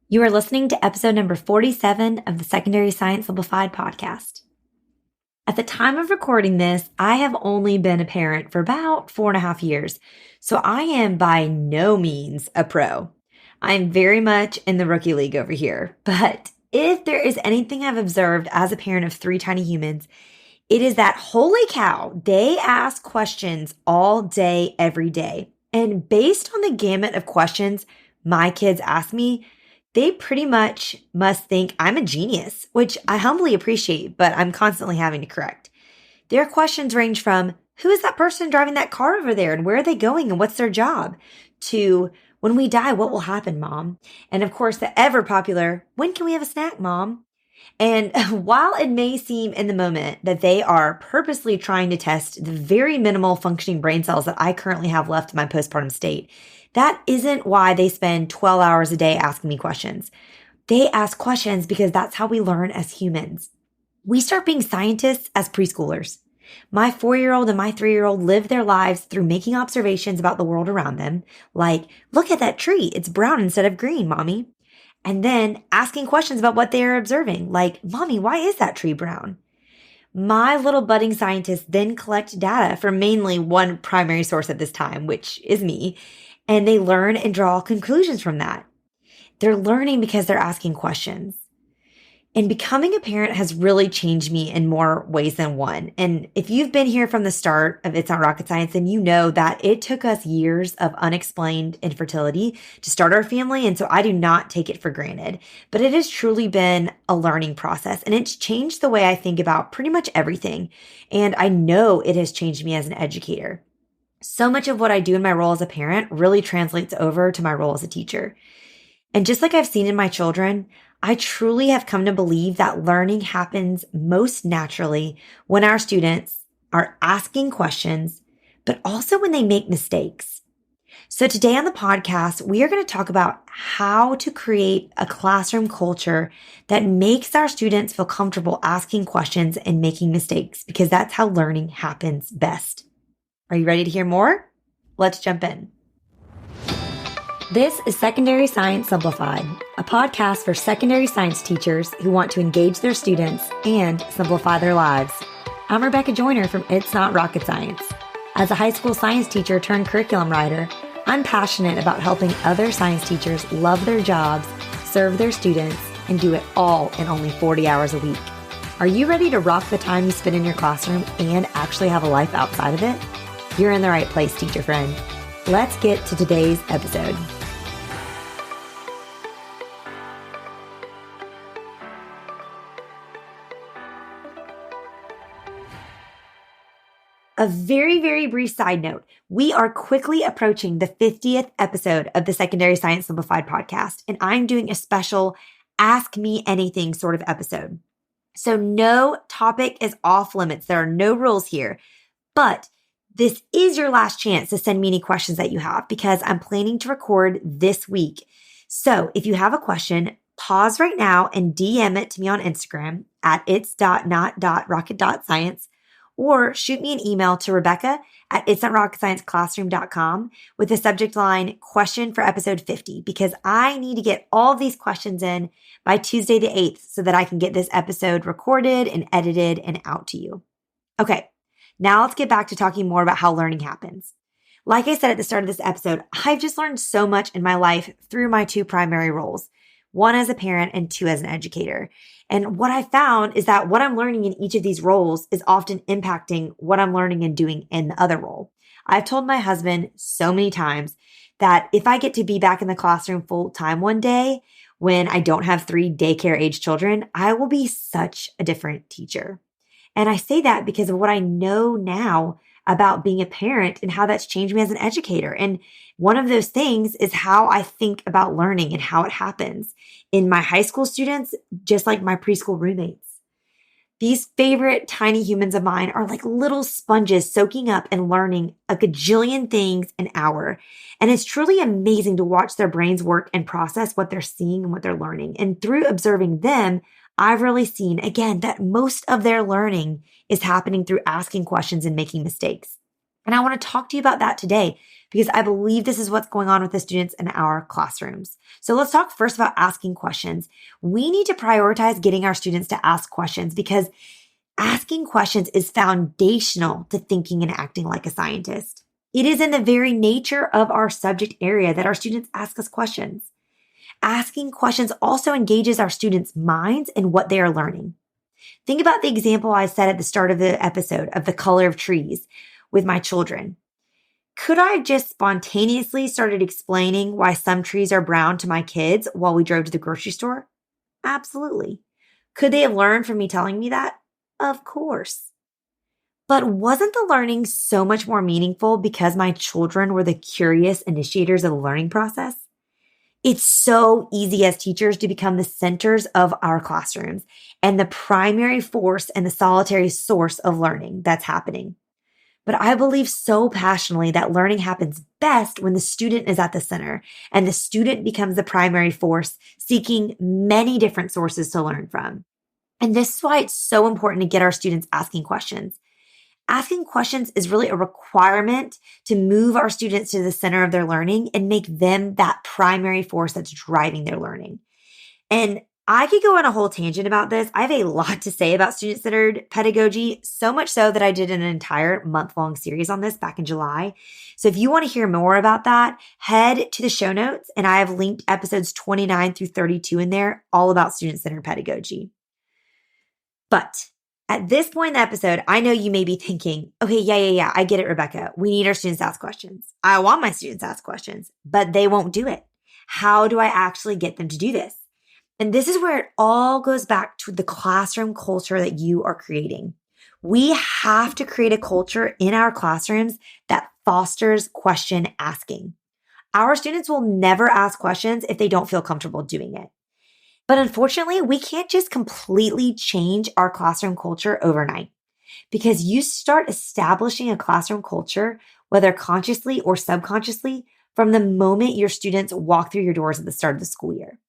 You are listening to episode number 47 of the Secondary Science Simplified podcast. At the time of recording this, I have only been a parent for about 4.5 years, so I am by no means a pro. I'm very much in the rookie league over here, but if there is anything I've observed as a parent of three tiny humans, it is that holy cow, they ask questions all day, every day. And based on the gamut of questions my kids ask me, they pretty much must think I'm a genius, which I humbly appreciate, but I'm constantly having to correct. Their questions range from, who is that person driving that car over there and where are they going and what's their job? To, when we die, what will happen, Mom? And of course, the ever popular, when can we have a snack, Mom? And while it may seem in the moment that they are purposely trying to test the very minimal functioning brain cells that I currently have left in my postpartum state, that isn't why they spend 12 hours a day asking me questions. They ask questions because that's how we learn as humans. We start being scientists as preschoolers. My 4-year-old and my 3-year-old live their lives through making observations about the world around them, like, look at that tree, it's brown instead of green, Mommy. And then asking questions about what they are observing, like, Mommy, why is that tree brown? My little budding scientists then collect data from mainly one primary source at this time, which is me, and they learn and draw conclusions from that. They're learning because they're asking questions. And becoming a parent has really changed me in more ways than one. And if you've been here from the start of It's Not Rocket Science, then you know that it took us years of unexplained infertility to start our family. And so I do not take it for granted. But it has truly been a learning process. And it's changed the way I think about pretty much everything. And I know it has changed me as an educator. So much of what I do in my role as a parent really translates over to my role as a teacher. And just like I've seen in my children, I truly have come to believe that learning happens most naturally when our students are asking questions, but also when they make mistakes. So today on the podcast, we are going to talk about how to create a classroom culture that makes our students feel comfortable asking questions and making mistakes, because that's how learning happens best. Are you ready to hear more? Let's jump in. This is Secondary Science Simplified, a podcast for secondary science teachers who want to engage their students and simplify their lives. I'm Rebecca Joyner from It's Not Rocket Science. As a high school science teacher turned curriculum writer, I'm passionate about helping other science teachers love their jobs, serve their students, and do it all in only 40 hours a week. Are you ready to rock the time you spend in your classroom and actually have a life outside of it? You're in the right place, teacher friend. Let's get to today's episode. A very, very brief side note. We are quickly approaching the 50th episode of the Secondary Science Simplified podcast, and I'm doing a special Ask Me Anything sort of episode. So no topic is off limits. There are no rules here, but this is your last chance to send me any questions that you have, because I'm planning to record this week. So if you have a question, pause right now and DM it to me on Instagram at its.not.rocket.science, or shoot me an email to Rebecca at itsnotrocketscienceclassroom.com with the subject line question for episode 50, because I need to get all of these questions in by Tuesday the 8th so that I can get this episode recorded and edited and out to you. Okay, now let's get back to talking more about how learning happens. Like I said at the start of this episode, I've just learned so much in my life through my two primary roles, one as a parent and two as an educator. And what I found is that what I'm learning in each of these roles is often impacting what I'm learning and doing in the other role. I've told my husband so many times that if I get to be back in the classroom full time one day when I don't have 3 daycare age children, I will be such a different teacher. And I say that because of what I know now about being a parent and how that's changed me as an educator. And one of those things is how I think about learning and how it happens in my high school students, just like my preschool roommates. These favorite tiny humans of mine are like little sponges soaking up and learning a gajillion things an hour. And it's truly amazing to watch their brains work and process what they're seeing and what they're learning. And through observing them, I've really seen, again, that most of their learning is happening through asking questions and making mistakes. And I want to talk to you about that today because I believe this is what's going on with the students in our classrooms. So let's talk first about asking questions. We need to prioritize getting our students to ask questions because asking questions is foundational to thinking and acting like a scientist. It is in the very nature of our subject area that our students ask us questions. Asking questions also engages our students' minds in what they are learning. Think about the example I said at the start of the episode of the color of trees with my children. Could I have just spontaneously started explaining why some trees are brown to my kids while we drove to the grocery store? Absolutely. Could they have learned from me telling me that? Of course. But wasn't the learning so much more meaningful because my children were the curious initiators of the learning process? It's so easy as teachers to become the centers of our classrooms and the primary force and the solitary source of learning that's happening. But I believe so passionately that learning happens best when the student is at the center and the student becomes the primary force, seeking many different sources to learn from. And this is why it's so important to get our students asking questions. Asking questions is really a requirement to move our students to the center of their learning and make them that primary force that's driving their learning. And I could go on a whole tangent about this. I have a lot to say about student-centered pedagogy, so much so that I did an entire month-long series on this back in July. So if you want to hear more about that, head to the show notes, and I have linked episodes 29 through 32 in there, all about student-centered pedagogy. But at this point in the episode, I know you may be thinking, okay, yeah, I get it, Rebecca. We need our students to ask questions. I want my students to ask questions, but they won't do it. How do I actually get them to do this? And this is where it all goes back to the classroom culture that you are creating. We have to create a culture in our classrooms that fosters question asking. Our students will never ask questions if they don't feel comfortable doing it. But unfortunately, we can't just completely change our classroom culture overnight because you start establishing a classroom culture, whether consciously or subconsciously, from the moment your students walk through your doors at the start of the school year.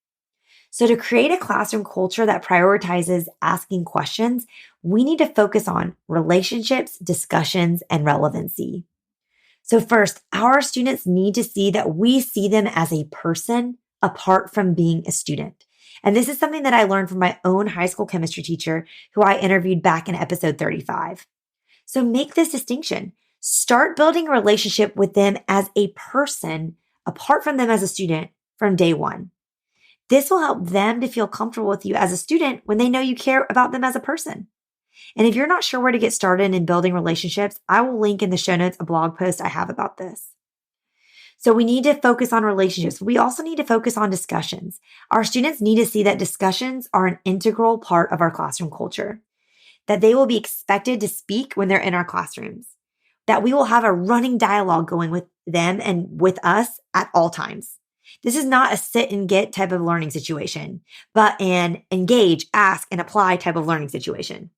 So to create a classroom culture that prioritizes asking questions, we need to focus on relationships, discussions, and relevancy. So first, our students need to see that we see them as a person apart from being a student. And this is something that I learned from my own high school chemistry teacher, who I interviewed back in episode 35. So make this distinction. Start building a relationship with them as a person apart from them as a student from day one. This will help them to feel comfortable with you as a student when they know you care about them as a person. And if you're not sure where to get started in building relationships, I will link in the show notes a blog post I have about this. So we need to focus on relationships. We also need to focus on discussions. Our students need to see that discussions are an integral part of our classroom culture, that they will be expected to speak when they're in our classrooms, that we will have a running dialogue going with them and with us at all times. This is not a sit and get type of learning situation, but an engage, ask, and apply type of learning situation.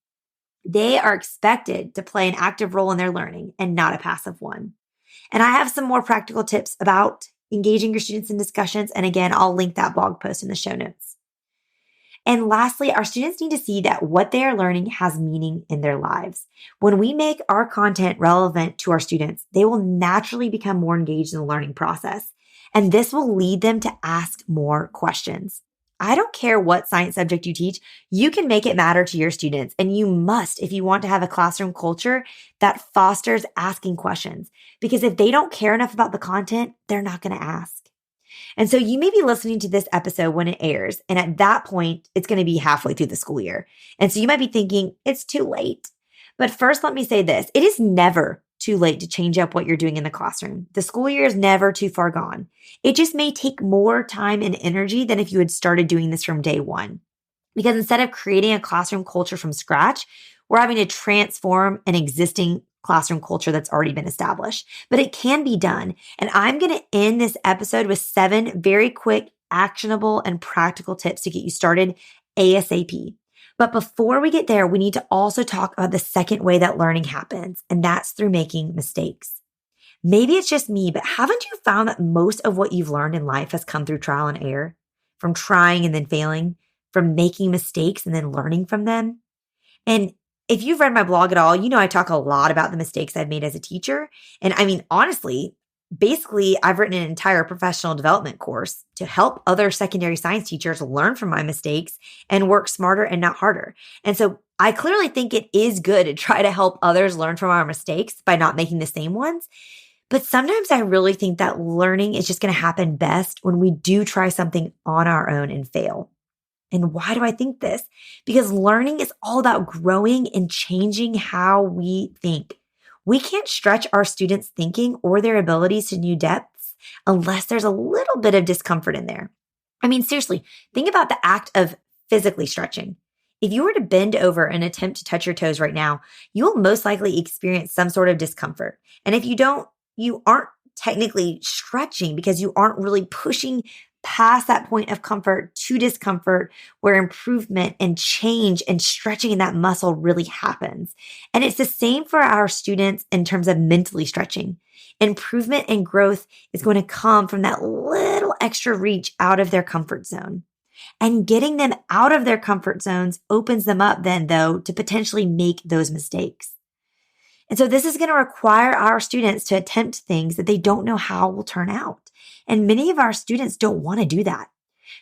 They are expected to play an active role in their learning and not a passive one. And I have some more practical tips about engaging your students in discussions. And again, I'll link that blog post in the show notes. And lastly, our students need to see that what they are learning has meaning in their lives. When we make our content relevant to our students, they will naturally become more engaged in the learning process. And this will lead them to ask more questions. I don't care what science subject you teach, you can make it matter to your students. And you must if you want to have a classroom culture that fosters asking questions. Because if they don't care enough about the content, they're not going to ask. And so you may be listening to this episode when it airs. And at that point, it's going to be halfway through the school year. And so you might be thinking, it's too late. But first, let me say this. It is never too late to change up what you're doing in the classroom. The school year is never too far gone. It just may take more time and energy than if you had started doing this from day one. Because instead of creating a classroom culture from scratch, we're having to transform an existing classroom culture that's already been established. But it can be done. And I'm going to end this episode with 7 very quick, actionable, and practical tips to get you started ASAP. But before we get there, we need to also talk about the second way that learning happens, and that's through making mistakes. Maybe it's just me, but haven't you found that most of what you've learned in life has come through trial and error? From trying and then failing, from making mistakes and then learning from them? And If you've read my blog at all, you know I talk a lot about the mistakes I've made as a teacher. And I mean, honestly, basically, I've written an entire professional development course to help other secondary science teachers learn from my mistakes and work smarter and not harder. And so I clearly think it is good to try to help others learn from our mistakes by not making the same ones. But sometimes I really think that learning is just going to happen best when we do try something on our own and fail. And why do I think this? Because learning is all about growing and changing how we think. We can't stretch our students' thinking or their abilities to new depths unless there's a little bit of discomfort in there. I mean, seriously, think about the act of physically stretching. If you were to bend over and attempt to touch your toes right now, you will most likely experience some sort of discomfort. And if you don't, you aren't technically stretching because you aren't really pushing past that point of comfort to discomfort where improvement and change and stretching in that muscle really happens. And it's the same for our students in terms of mentally stretching. Improvement and growth is going to come from that little extra reach out of their comfort zone. And getting them out of their comfort zones opens them up then, though, to potentially make those mistakes. And so this is going to require our students to attempt things that they don't know how will turn out. And many of our students don't want to do that.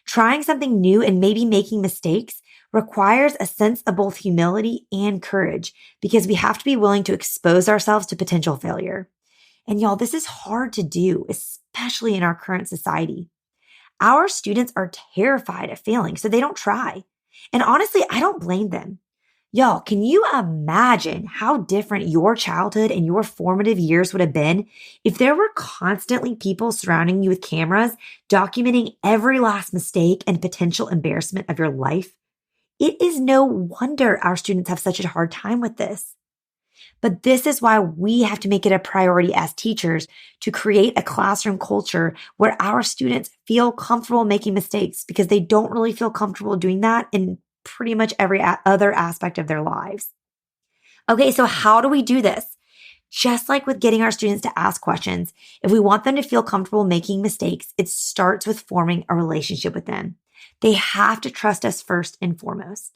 Trying something new and maybe making mistakes requires a sense of both humility and courage because we have to be willing to expose ourselves to potential failure. And y'all, this is hard to do, especially in our current society. Our students are terrified of failing, so they don't try. And honestly, I don't blame them. Y'all, can you imagine how different your childhood and your formative years would have been if there were constantly people surrounding you with cameras documenting every last mistake and potential embarrassment of your life? It is no wonder our students have such a hard time with this. But this is why we have to make it a priority as teachers to create a classroom culture where our students feel comfortable making mistakes because they don't really feel comfortable doing that in pretty much every other aspect of their lives. Okay, so how do we do this? Just like with getting our students to ask questions, if we want them to feel comfortable making mistakes, it starts with forming a relationship with them. They have to trust us first and foremost.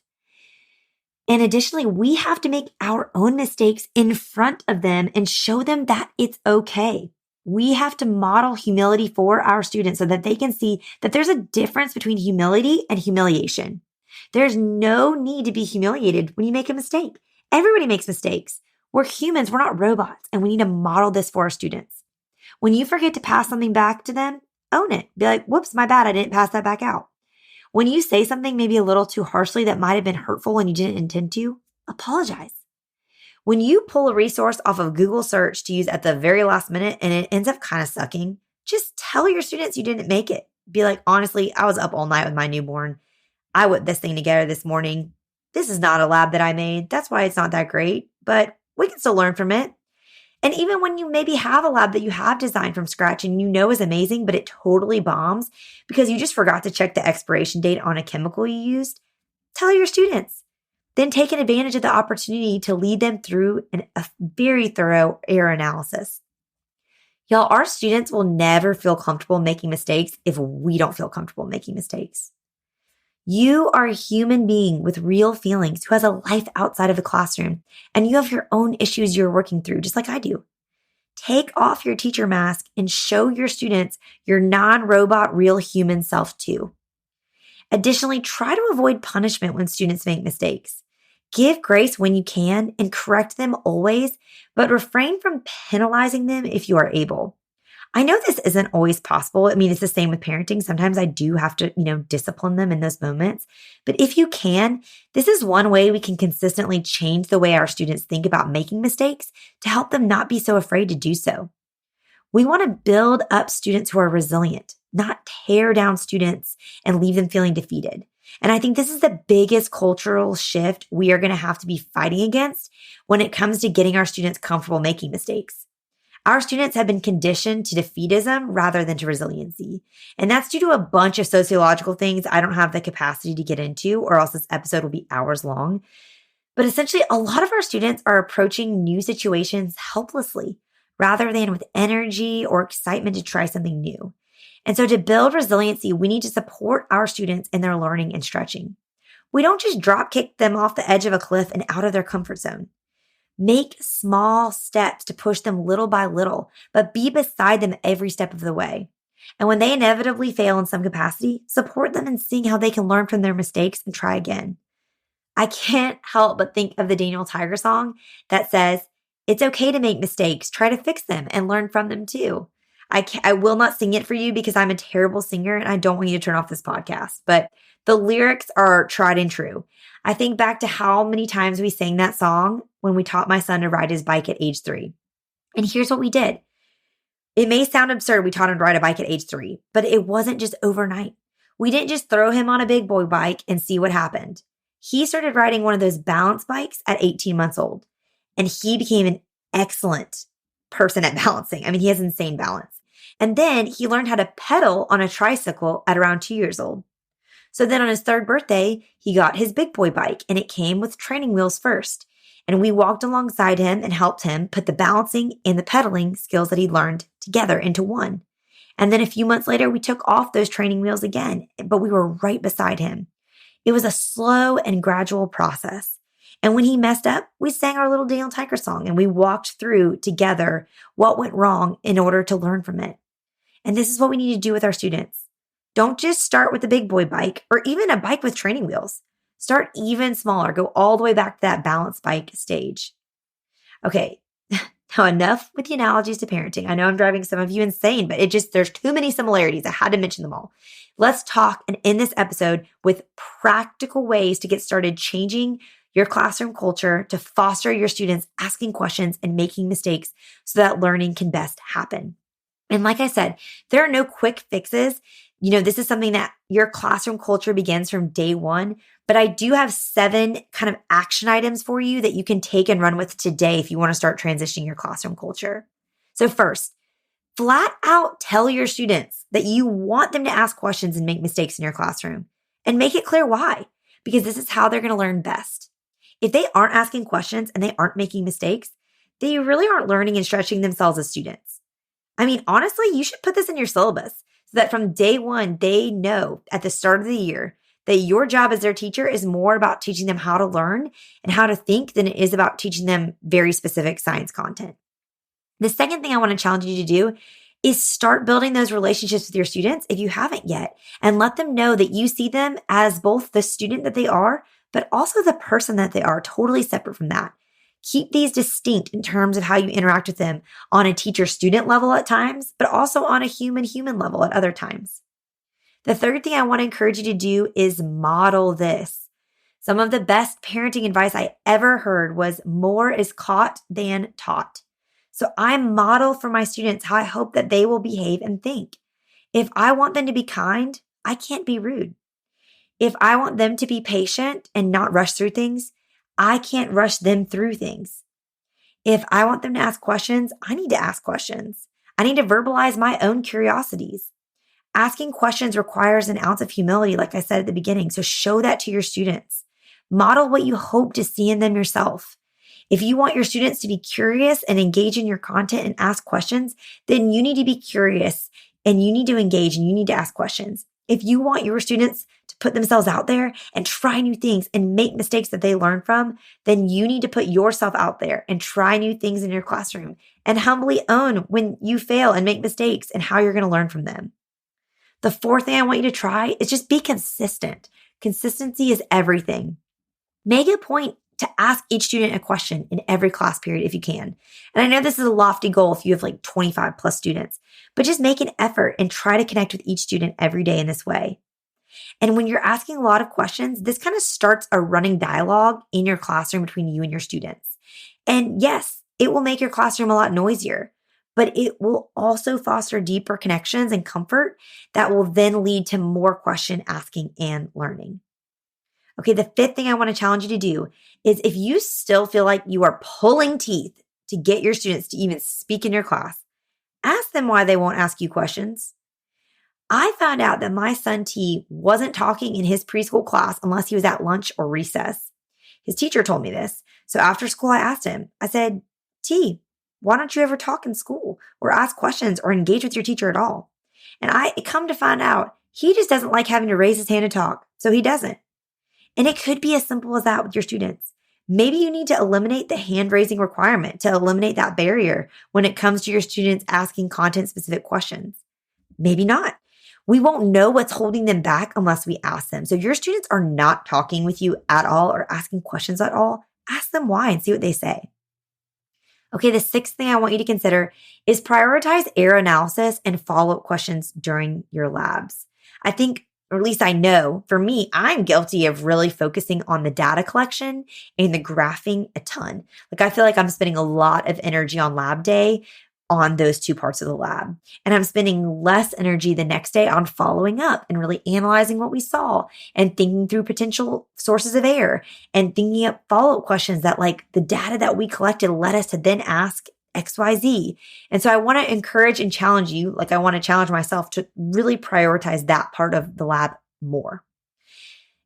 And additionally, we have to make our own mistakes in front of them and show them that it's okay. We have to model humility for our students so that they can see that there's a difference between humility and humiliation. There's no need to be humiliated when you make a mistake. Everybody makes mistakes. We're humans, we're not robots, and we need to model this for our students. When you forget to pass something back to them, own it. Be like, whoops, my bad, I didn't pass that back out. When you say something maybe a little too harshly that might have been hurtful and you didn't intend to, apologize. When you pull a resource off of Google search to use at the very last minute and it ends up kind of sucking, just tell your students you didn't make it. Be like, honestly, I was up all night with my newborn. I whipped this thing together this morning. This is not a lab that I made. That's why it's not that great, but we can still learn from it. And even when you maybe have a lab that you have designed from scratch and you know is amazing, but it totally bombs because you just forgot to check the expiration date on a chemical you used, tell your students. Then take advantage of the opportunity to lead them through a very thorough error analysis. Y'all, our students will never feel comfortable making mistakes if we don't feel comfortable making mistakes. You are a human being with real feelings who has a life outside of the classroom, and you have your own issues you're working through, just like I do. Take off your teacher mask and show your students your non-robot, real human self too. Additionally, try to avoid punishment when students make mistakes. Give grace when you can and correct them always, but refrain from penalizing them if you are able. I know this isn't always possible. I mean, it's the same with parenting. Sometimes I do have to, discipline them in those moments. But if you can, this is one way we can consistently change the way our students think about making mistakes to help them not be so afraid to do so. We want to build up students who are resilient, not tear down students and leave them feeling defeated. And I think this is the biggest cultural shift we are going to have to be fighting against when it comes to getting our students comfortable making mistakes. Our students have been conditioned to defeatism rather than to resiliency. And that's due to a bunch of sociological things I don't have the capacity to get into, or else this episode will be hours long. But essentially, a lot of our students are approaching new situations helplessly rather than with energy or excitement to try something new. And so to build resiliency, we need to support our students in their learning and stretching. We don't just drop kick them off the edge of a cliff and out of their comfort zone. Make small steps to push them little by little, but be beside them every step of the way. And when they inevitably fail in some capacity, support them in seeing how they can learn from their mistakes and try again. I can't help but think of the Daniel Tiger song that says, "It's okay to make mistakes, try to fix them and learn from them too." I will not sing it for you because I'm a terrible singer and I don't want you to turn off this podcast, but the lyrics are tried and true. I think back to how many times we sang that song when we taught my son to ride his bike at age 3. And here's what we did. It may sound absurd we taught him to ride a bike at age 3, but it wasn't just overnight. We didn't just throw him on a big boy bike and see what happened. He started riding one of those balance bikes at 18 months old, and he became an excellent person at balancing. I mean, he has insane balance. And then he learned how to pedal on a tricycle at around 2 years old. So then on his 3rd birthday, he got his big boy bike, and it came with training wheels first. And we walked alongside him and helped him put the balancing and the pedaling skills that he learned together into one. And then a few months later, we took off those training wheels again, but we were right beside him. It was a slow and gradual process. And when he messed up, we sang our little Daniel Tiger song and we walked through together what went wrong in order to learn from it. And this is what we need to do with our students. Don't just start with the big boy bike or even a bike with training wheels. Start even smaller. Go all the way back to that balance bike stage. Okay, now enough with the analogies to parenting. I know I'm driving some of you insane, but there's too many similarities. I had to mention them all. Let's talk and end this episode with practical ways to get started changing your classroom culture to foster your students asking questions and making mistakes so that learning can best happen. And like I said, there are no quick fixes. This is something that your classroom culture begins from day one, but I do have 7 kind of action items for you that you can take and run with today if you want to start transitioning your classroom culture. So first, flat out tell your students that you want them to ask questions and make mistakes in your classroom, and make it clear why, because this is how they're going to learn best. If they aren't asking questions and they aren't making mistakes, they really aren't learning and stretching themselves as students. I mean, honestly, you should put this in your syllabus so that from day one, they know at the start of the year that your job as their teacher is more about teaching them how to learn and how to think than it is about teaching them very specific science content. The second thing I want to challenge you to do is start building those relationships with your students if you haven't yet, and let them know that you see them as both the student that they are, but also the person that they are, totally separate from that. Keep these distinct in terms of how you interact with them on a teacher-student level at times, but also on a human-human level at other times. The third thing I want to encourage you to do is model this. Some of the best parenting advice I ever heard was more is caught than taught. So I model for my students how I hope that they will behave and think. If I want them to be kind, I can't be rude. If I want them to be patient and not rush through things, I can't rush them through things. If I want them to ask questions, I need to ask questions. I need to verbalize my own curiosities. Asking questions requires an ounce of humility, like I said at the beginning, so show that to your students. Model what you hope to see in them yourself. If you want your students to be curious and engage in your content and ask questions, then you need to be curious and you need to engage and you need to ask questions. If you want your students to put themselves out there and try new things and make mistakes that they learn from, then you need to put yourself out there and try new things in your classroom and humbly own when you fail and make mistakes and how you're going to learn from them. The fourth thing I want you to try is just be consistent. Consistency is everything. Make a point to ask each student a question in every class period if you can. And I know this is a lofty goal if you have like 25 plus students, but just make an effort and try to connect with each student every day in this way. And when you're asking a lot of questions, this kind of starts a running dialogue in your classroom between you and your students. And yes, it will make your classroom a lot noisier, but it will also foster deeper connections and comfort that will then lead to more question asking and learning. Okay, the fifth thing I want to challenge you to do is if you still feel like you are pulling teeth to get your students to even speak in your class, ask them why they won't ask you questions. I found out that my son T wasn't talking in his preschool class unless he was at lunch or recess. His teacher told me this. So after school, I asked him, I said, T, why don't you ever talk in school or ask questions or engage with your teacher at all? And I come to find out he just doesn't like having to raise his hand to talk. So he doesn't. And it could be as simple as that with your students. Maybe you need to eliminate the hand raising requirement to eliminate that barrier when it comes to your students asking content specific questions. Maybe not. We won't know what's holding them back unless we ask them. So if your students are not talking with you at all or asking questions at all, ask them why and see what they say. Okay, the sixth thing I want you to consider is prioritize error analysis and follow-up questions during your labs. I think, or at least I know, for me, I'm guilty of really focusing on the data collection and the graphing a ton. Like I feel like I'm spending a lot of energy on lab day on those two parts of the lab. And I'm spending less energy the next day on following up and really analyzing what we saw and thinking through potential sources of error and thinking up follow-up questions that like the data that we collected led us to then ask XYZ. And so I want to encourage and challenge you, like I want to challenge myself to really prioritize that part of the lab more.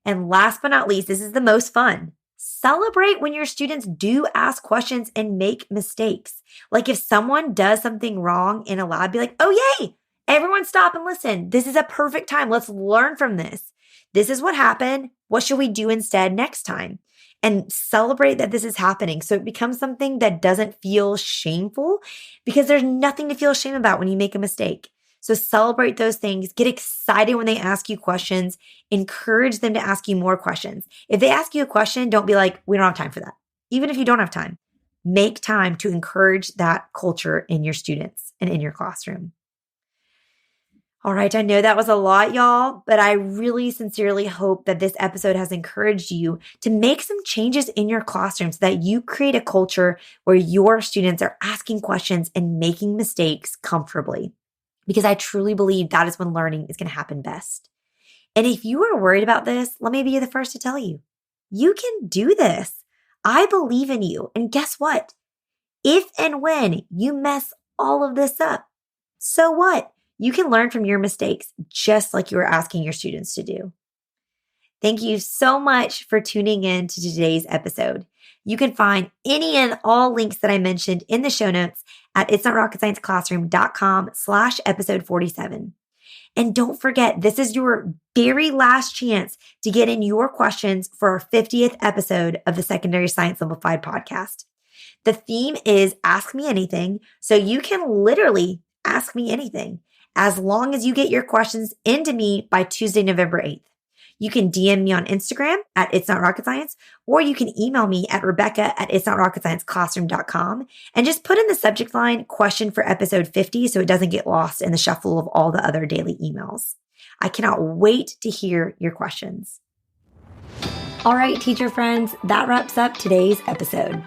And last but not least, this is the most fun. Celebrate when your students do ask questions and make mistakes. Like if someone does something wrong in a lab, be like, oh, yay, everyone stop and listen. This is a perfect time. Let's learn from this. This is what happened. What should we do instead next time? And celebrate that this is happening. So it becomes something that doesn't feel shameful because there's nothing to feel shame about when you make a mistake. So celebrate those things, get excited when they ask you questions, encourage them to ask you more questions. If they ask you a question, don't be like, we don't have time for that. Even if you don't have time, make time to encourage that culture in your students and in your classroom. All right, I know that was a lot, y'all, but I really sincerely hope that this episode has encouraged you to make some changes in your classroom so that you create a culture where your students are asking questions and making mistakes comfortably. Because I truly believe that is when learning is going to happen best. And if you are worried about this, let me be the first to tell you, you can do this. I believe in you. And guess what? If and when you mess all of this up, so what? You can learn from your mistakes just like you were asking your students to do. Thank you so much for tuning in to today's episode. You can find any and all links that I mentioned in the show notes at itsnotrocketscienceclassroom.com/episode 47. And don't forget, this is your very last chance to get in your questions for our 50th episode of the Secondary Science Simplified podcast. The theme is Ask Me Anything, so you can literally ask me anything as long as you get your questions into me by Tuesday, November 8th. You can DM me on Instagram at It's Not Rocket Science, or you can email me at Rebecca@itsnotrocketscienceclassroom.com and just put in the subject line question for episode 50 so it doesn't get lost in the shuffle of all the other daily emails. I cannot wait to hear your questions. All right, teacher friends, that wraps up today's episode.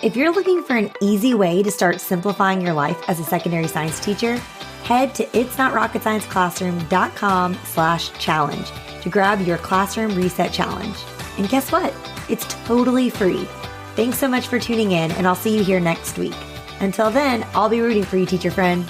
If you're looking for an easy way to start simplifying your life as a secondary science teacher, head to itsnotrocketscienceclassroom.com/challenge to grab your classroom reset challenge. And guess what? It's totally free. Thanks so much for tuning in, and I'll see you here next week. Until then, I'll be rooting for you, teacher friend.